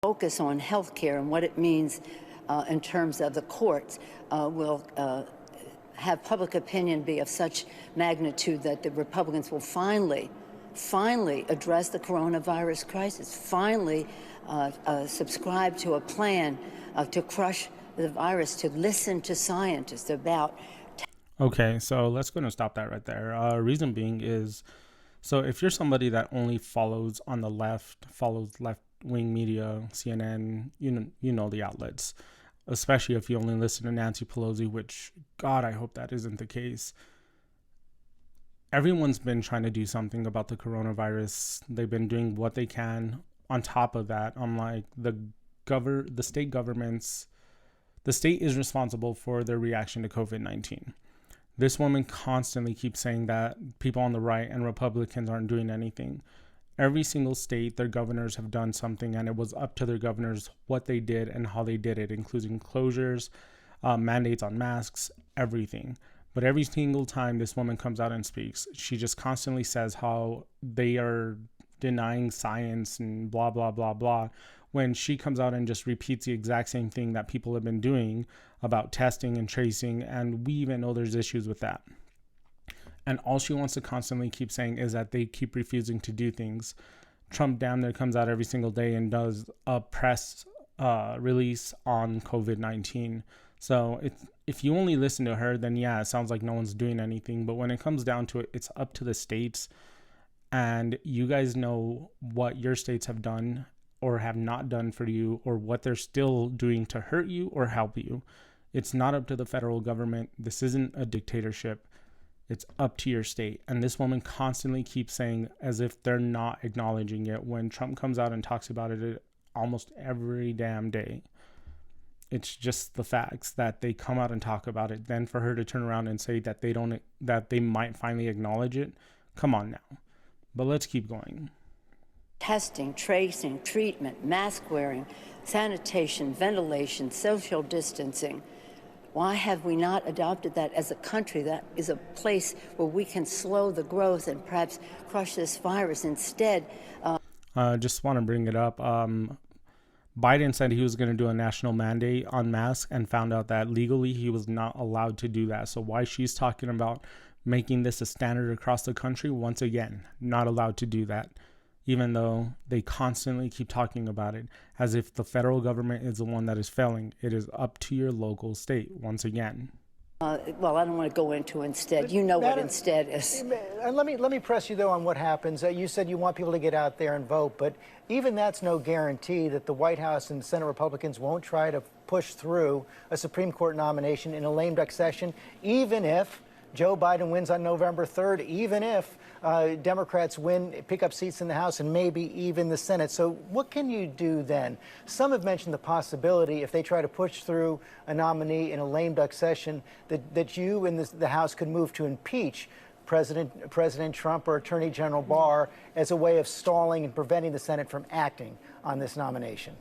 focus on health care and what it means in terms of the courts will have public opinion be of such magnitude that the Republicans will finally address the coronavirus crisis, finally subscribe to a plan to crush the virus, to listen to scientists about. Okay, so let's go and stop that right there. Reason being is, so if you're somebody that only follows on the left, follows left-wing media, CNN, you know the outlets, especially if you only listen to Nancy Pelosi, which, God, I hope that isn't the case. Everyone's been trying to do something about the coronavirus. They've been doing what they can. On top of that, unlike the state governments, the state is responsible for their reaction to COVID-19. This woman constantly keeps saying that people on the right and Republicans aren't doing anything. Every single state, their governors have done something, and it was up to their governors what they did and how they did it, including closures, mandates on masks, everything. But every single time this woman comes out and speaks, she just constantly says how they are denying science and blah, blah, blah, blah, when she comes out and just repeats the exact same thing that people have been doing about testing and tracing, and we even know there's issues with that. And all she wants to constantly keep saying is that they keep refusing to do things. Trump damn near comes out every single day and does a press release on COVID-19. So if you only listen to her, then yeah, it sounds like no one's doing anything. But when it comes down to it, it's up to the states. And you guys know what your states have done or have not done for you, or what they're still doing to hurt you or help you. It's not up to the federal government. This isn't a dictatorship. It's up to your state. And this woman constantly keeps saying, as if they're not acknowledging it, when Trump comes out and talks about it almost every damn day. It's just the facts that they come out and talk about it. Then for her to turn around and say that they might finally acknowledge it. Come on now. But let's keep going. Testing, tracing, treatment, mask wearing, sanitation, ventilation, social distancing. Why have we not adopted that as a country? That is a place where we can slow the growth and perhaps crush this virus. Instead, just want to bring it up. Biden said he was going to do a national mandate on masks and found out that legally he was not allowed to do that. So why she's talking about making this a standard across the country, once again, not allowed to do that, even though they constantly keep talking about it as if the federal government is the one that is failing. It is up to your local state, once again. well, I don't want to go into instead. You know what instead is. Let me press you, though, on what happens. You said you want people to get out there and vote, but even that's no guarantee that the White House and Senate Republicans won't try to push through a Supreme Court nomination in a lame duck session, even if Joe Biden wins on November 3rd, even if Democrats pick up seats in the House and maybe even the Senate. So what can you do then? Some have mentioned the possibility, if they try to push through a nominee in a lame duck session, that you and the House could move to impeach President Trump or Attorney General Barr as a way of stalling and preventing the Senate from acting on this nomination.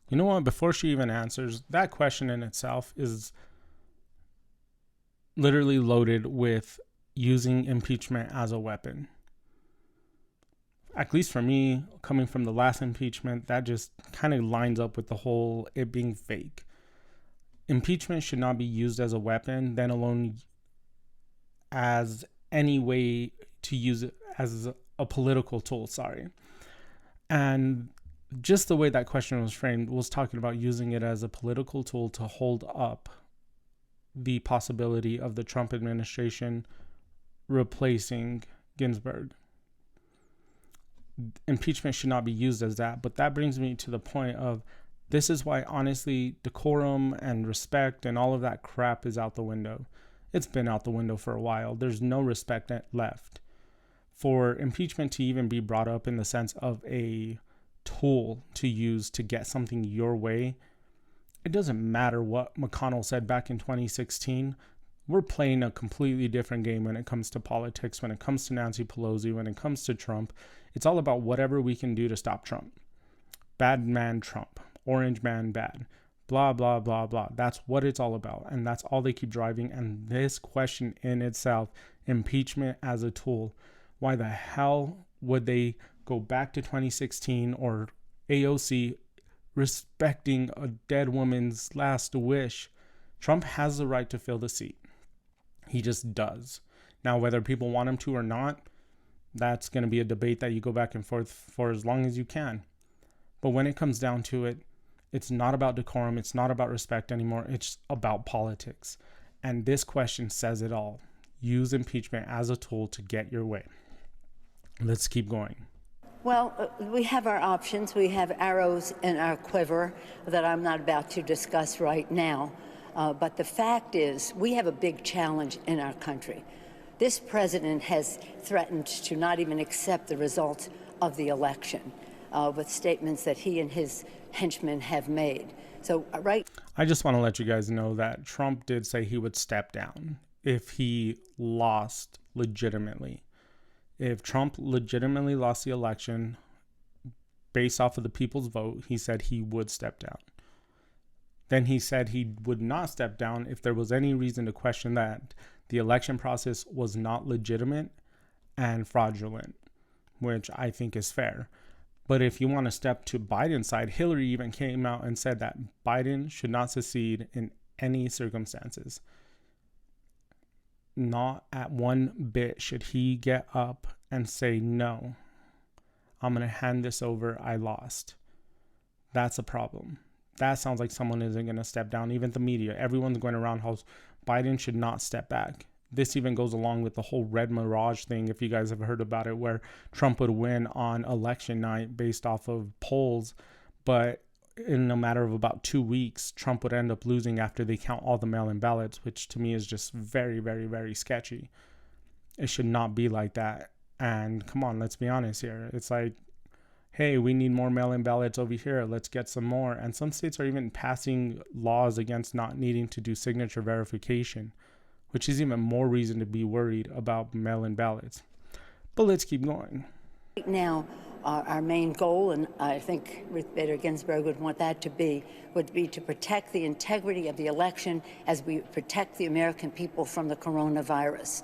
You know what? Before she even answers, that question in itself is literally loaded with using impeachment as a weapon. At least for me, coming from the last impeachment, that just kind of lines up with the whole it being fake. Impeachment should not be used as a weapon, then alone as any way to use it as a political tool, And just the way that question was framed was talking about using it as a political tool to hold up the possibility of the Trump administration replacing Ginsburg. Impeachment should not be used as that, but that brings me to the point of this is why, honestly, decorum and respect and all of that crap is out the window. It's been out the window for a while. There's no respect left. For impeachment to even be brought up in the sense of a tool to use to get something your way, it doesn't matter what McConnell said back in 2016. We're playing a completely different game when it comes to politics, when it comes to Nancy Pelosi, when it comes to Trump. It's all about whatever we can do to stop Trump. Bad man Trump. Orange man bad. Blah, blah, blah, blah. That's what it's all about. And that's all they keep driving. And this question in itself, impeachment as a tool, why the hell would they go back to 2016 or AOC respecting a dead woman's last wish. Trump has the right to fill the seat. He just does. Now, whether people want him to or not, that's going to be a debate that you go back and forth for as long as you can. But when it comes down to it, it's not about decorum. It's not about respect anymore. It's about politics. And this question says it all. Use impeachment as a tool to get your way. Let's keep going. Well, we have our options. We have arrows in our quiver that I'm not about to discuss right now. But the fact is, we have a big challenge in our country. This president has threatened to not even accept the results of the election with statements that he and his henchmen have made. So, I just want to let you guys know that Trump did say he would step down if he lost legitimately. If Trump legitimately lost the election based off of the people's vote, he said he would step down. Then he said he would not step down if there was any reason to question that the election process was not legitimate and fraudulent, which I think is fair. But if you want to step to Biden's side, Hillary even came out and said that Biden should not secede in any circumstances. Not at one bit should he get up and say, no, I'm going to hand this over. I lost. That's a problem. That sounds like someone isn't going to step down. Even the media, everyone's going around how Biden should not step back. This even goes along with the whole red mirage thing, if you guys have heard about it, where Trump would win on election night based off of polls, but in a matter of about 2 weeks, Trump would end up losing after they count all the mail-in ballots, which to me is just very, very, very sketchy. It should not be like that. And come on, let's be honest here. It's like, hey, we need more mail-in ballots over here. Let's get some more. And some states are even passing laws against not needing to do signature verification, which is even more reason to be worried about mail-in ballots. But let's keep going. right now, our main goal, and I think Ruth Bader Ginsburg would want that to be, would be to protect the integrity of the election as we protect the American people from the coronavirus.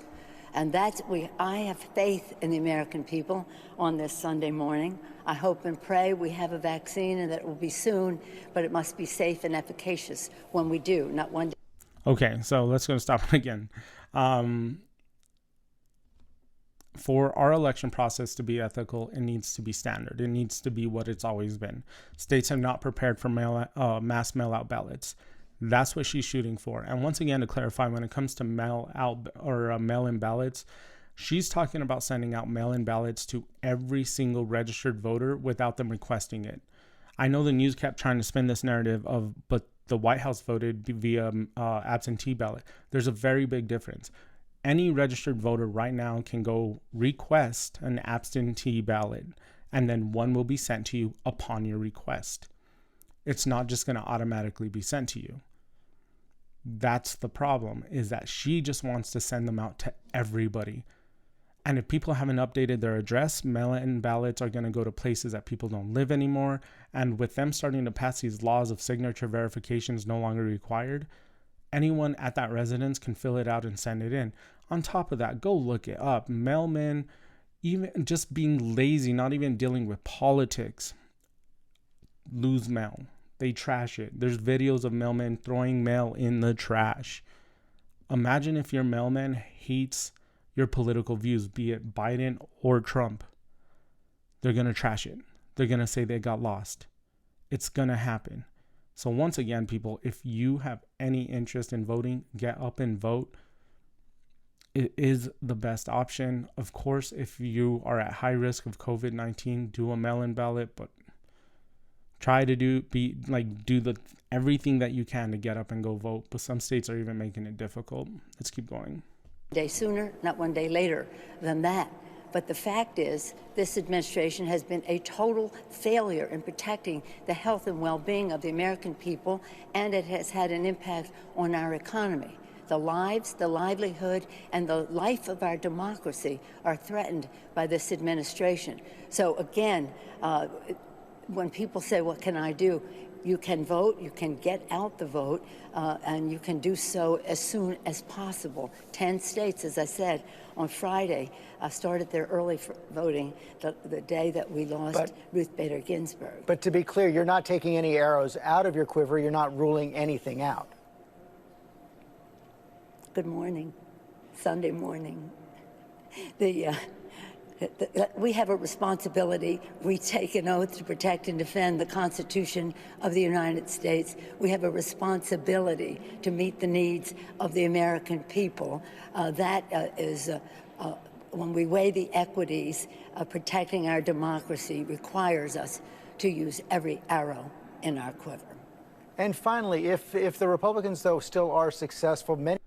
And I have faith in the American people on this Sunday morning. I hope and pray we have a vaccine and that it will be soon, but it must be safe and efficacious when we do, not one day. Okay, so let's go stop again. For our election process to be ethical, it needs to be standard. It needs to be what it's always been. States have not prepared for mass mail-out ballots. That's what she's shooting for. And once again, to clarify, when it comes to mail-out or mail-in ballots, she's talking about sending out mail-in ballots to every single registered voter without them requesting it. I know the news kept trying to spin this narrative but the White House voted via absentee ballot. There's a very big difference. Any registered voter right now can go request an absentee ballot, and then one will be sent to you upon your request. It's not just going to automatically be sent to you. That's the problem, is that she just wants to send them out to everybody. And if people haven't updated their address, mail-in ballots are going to go to places that people don't live anymore. And with them starting to pass these laws of signature verifications no longer required, anyone at that residence can fill it out and send it in. On top of that, go look it up. Mailmen, even just being lazy, not even dealing with politics, lose mail. They trash it. There's videos of mailmen throwing mail in the trash. Imagine if your mailman hates your political views, be it Biden or Trump. They're going to trash it. They're going to say they got lost. It's going to happen. So once again, people, if you have any interest in voting, get up and vote. It is the best option. Of course, if you are at high risk of COVID-19, do a mail-in ballot, but try to do everything that you can to get up and go vote. But some states are even making it difficult. Let's keep going. Day sooner, not one day later than that. But the fact is, this administration has been a total failure in protecting the health and well-being of the American people, and it has had an impact on our economy. The lives, the livelihood, and the life of our democracy are threatened by this administration. So again, when people say, what can I do? You can vote, you can get out the vote, and you can do so as soon as possible. 10 states, as I said, on Friday, started their early voting the day that we lost Ruth Bader Ginsburg. But to be clear, you're not taking any arrows out of your quiver. You're not ruling anything out. Good morning. Sunday morning. We have a responsibility. We take an oath to protect and defend the Constitution of the United States. We have a responsibility to meet the needs of the American people. That is, when we weigh the equities, protecting our democracy requires us to use every arrow in our quiver. And finally, if the Republicans, though, still are successful, many...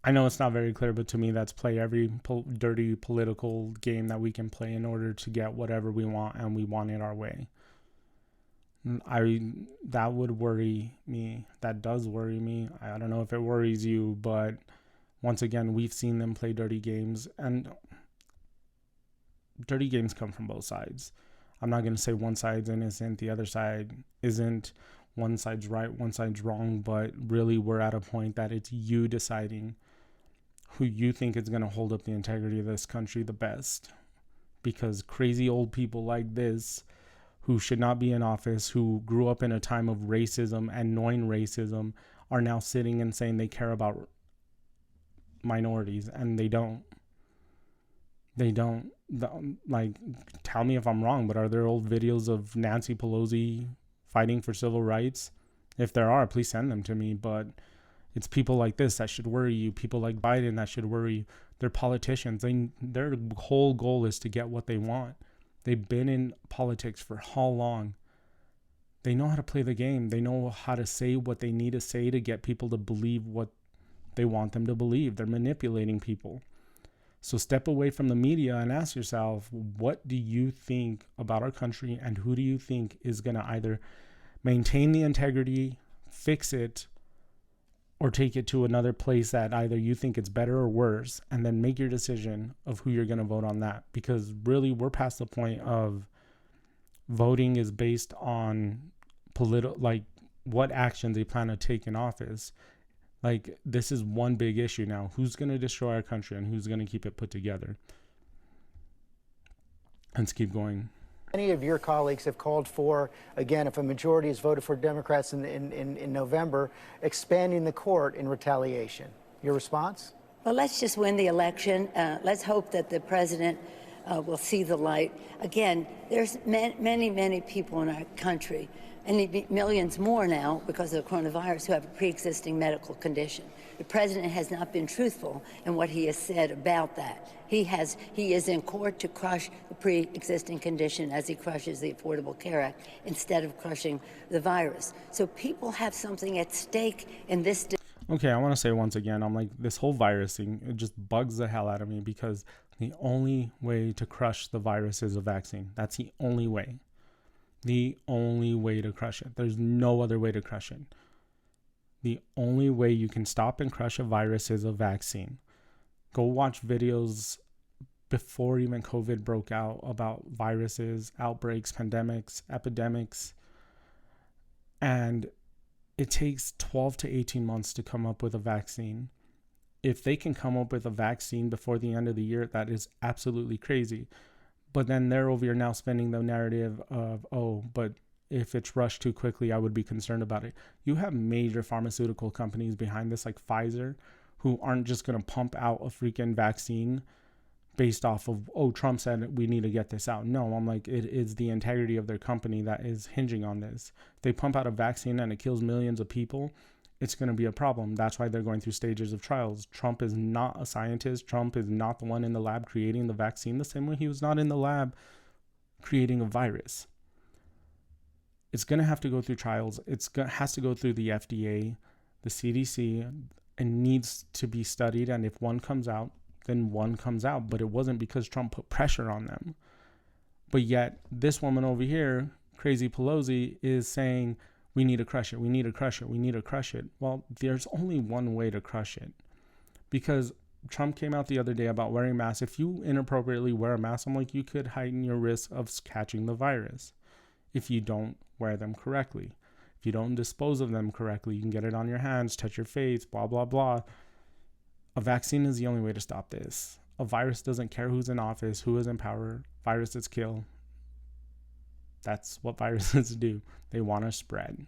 I know it's not very clear, but to me, that's play every dirty political game that we can play in order to get whatever we want, and we want it our way. That would worry me. That does worry me. I don't know if it worries you, but once again, we've seen them play dirty games, and dirty games come from both sides. I'm not going to say one side's innocent, the other side isn't. One side's right, one side's wrong, but really we're at a point that it's you deciding who you think is going to hold up the integrity of this country the best. Because crazy old people like this, who should not be in office, who grew up in a time of racism and knowing racism, are now sitting and saying they care about minorities, and they don't. They don't. Like, tell me if I'm wrong, but are there old videos of Nancy Pelosi fighting for civil rights? If there are, please send them to me. But it's people like this that should worry you. People like Biden that should worry you. They're politicians. Their whole goal is to get what they want. They've been in politics for how long? They know how to play the game. They know how to say what they need to say to get people to believe what they want them to believe. They're manipulating people. So step away from the media and ask yourself, what do you think about our country, and who do you think is going to either maintain the integrity, fix it, or take it to another place that either you think it's better or worse, and then make your decision of who you're going to vote on that. Because really, we're past the point of voting is based on like what actions they plan to take in office. Like, this is one big issue now. Who's going to destroy our country, and who's going to keep it put together? Let's keep going. Many of your colleagues have called for, again, if a majority has voted for Democrats in November, expanding the court in retaliation. Your response? Well, let's just win the election. Let's hope that the president will see the light. Again, there's many people in our country, and millions more now because of the coronavirus, who have a pre-existing medical condition. The president has not been truthful in what he has said about that. He is in court to crush the pre-existing condition as he crushes the Affordable Care Act instead of crushing the virus. So people have something at stake in this. Okay, I want to say once again, I'm like, this whole virus thing, it just bugs the hell out of me, because the only way to crush the virus is a vaccine. That's the only way. The only way to crush it. There's no other way to crush it. The only way you can stop and crush a virus is a vaccine. Go watch videos before even COVID broke out about viruses, outbreaks, pandemics, epidemics. And it takes 12 to 18 months to come up with a vaccine. If they can come up with a vaccine before the end of the year, that is absolutely crazy. But then they're over here now spinning the narrative of, oh, but if it's rushed too quickly, I would be concerned about it. You have major pharmaceutical companies behind this, like Pfizer, who aren't just going to pump out a freaking vaccine based off of, oh, Trump said we need to get this out. No, I'm like, it is the integrity of their company that is hinging on this. If they pump out a vaccine and it kills millions of people, it's going to be a problem. That's why they're going through stages of trials. Trump is not a scientist. Trump is not the one in the lab creating the vaccine, the same way he was not in the lab creating a virus. It's going to have to go through trials. Has to go through the FDA, the CDC, and needs to be studied. And if one comes out, then one comes out. But it wasn't because Trump put pressure on them. But yet this woman over here, crazy Pelosi, is saying, we need to crush it. We need to crush it. We need to crush it. Well, there's only one way to crush it, because Trump came out the other day about wearing masks. If you inappropriately wear a mask, I'm like, you could heighten your risk of catching the virus if you don't wear them correctly. If you don't dispose of them correctly, you can get it on your hands, touch your face, blah, blah, blah. A vaccine is the only way to stop this. A virus doesn't care who's in office, who is in power. Viruses kill. That's what viruses do. They want to spread.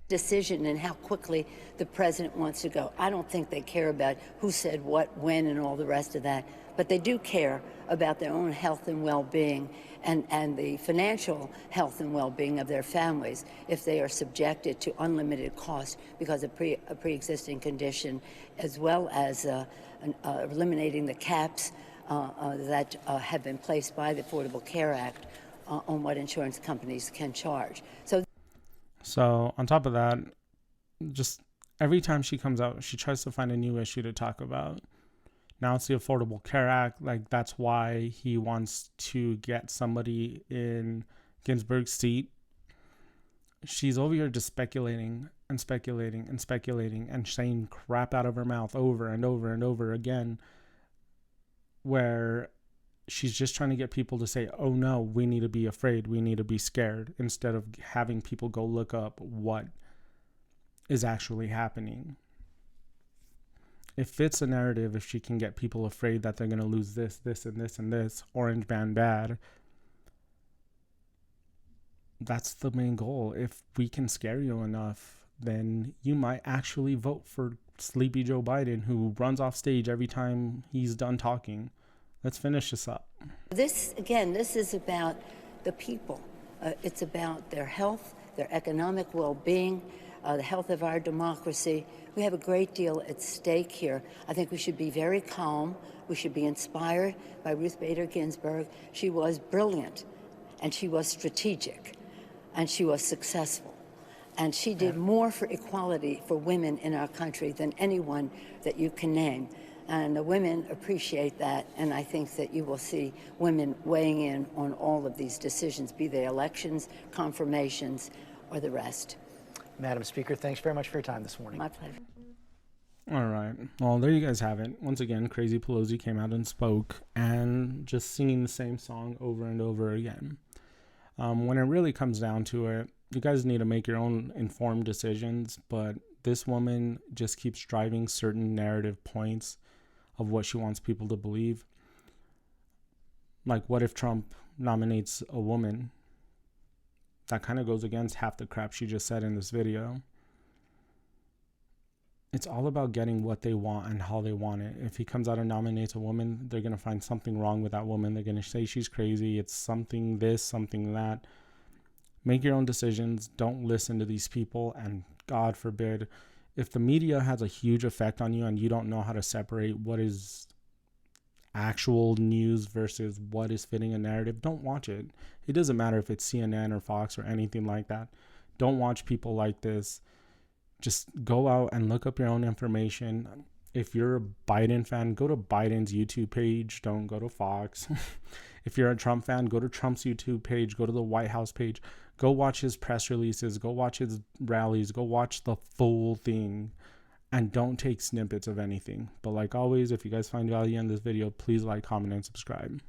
Decision and how quickly the president wants to go. I don't think they care about who said what, when, and all the rest of that, but they do care about their own health and well-being and the financial health and well-being of their families if they are subjected to unlimited cost because of a pre-existing condition, as well as eliminating the caps that have been placed by the Affordable Care Act on what insurance companies can charge. So on top of that, just every time she comes out, she tries to find a new issue to talk about. Now it's the Affordable Care Act. Like, that's why he wants to get somebody in Ginsburg's seat. She's over here just speculating and speculating and speculating and saying crap out of her mouth over and over and over again, where she's just trying to get people to say, oh no, we need to be afraid, we need to be scared, instead of having people go look up what is actually happening. It fits a narrative if she can get people afraid that they're going to lose this, this, and this, and this, orange man bad. That's the main goal. If we can scare you enough, then you might actually vote for Sleepy Joe Biden, who runs off stage every time he's done talking. Let's finish this up. This is about the people. It's about their health, their economic well-being, the health of our democracy. We have a great deal at stake here. I think we should be very calm. We should be inspired by Ruth Bader Ginsburg. She was brilliant, and she was strategic, and she was successful. And she did more for equality for women in our country than anyone that you can name. And the women appreciate that, and I think that you will see women weighing in on all of these decisions, be they elections, confirmations, or the rest. Madam Speaker, thanks very much for your time this morning. My pleasure. All right. Well, there you guys have it. Once again, Crazy Pelosi came out and spoke, and just singing the same song over and over again. When it really comes down to it, you guys need to make your own informed decisions, but this woman just keeps driving certain narrative points of what she wants people to believe. Like, what if Trump nominates a woman? That kind of goes against half the crap she just said in this video. It's all about getting what they want and how they want it. If he comes out and nominates a woman, they're going to find something wrong with that woman. They're going to say she's crazy. It's something this, something that. Make your own decisions. Don't listen to these people. And God forbid, if the media has a huge effect on you and you don't know how to separate what is actual news versus what is fitting a narrative, don't watch it. It doesn't matter if it's CNN or Fox or anything like that. Don't watch people like this. Just go out and look up your own information. If you're a Biden fan, go to Biden's YouTube page. Don't go to Fox. If you're a Trump fan, go to Trump's YouTube page. Go to the White House page. Go watch his press releases. Go watch his rallies. Go watch the full thing. And don't take snippets of anything. But like always, if you guys find value in this video, please like, comment, and subscribe.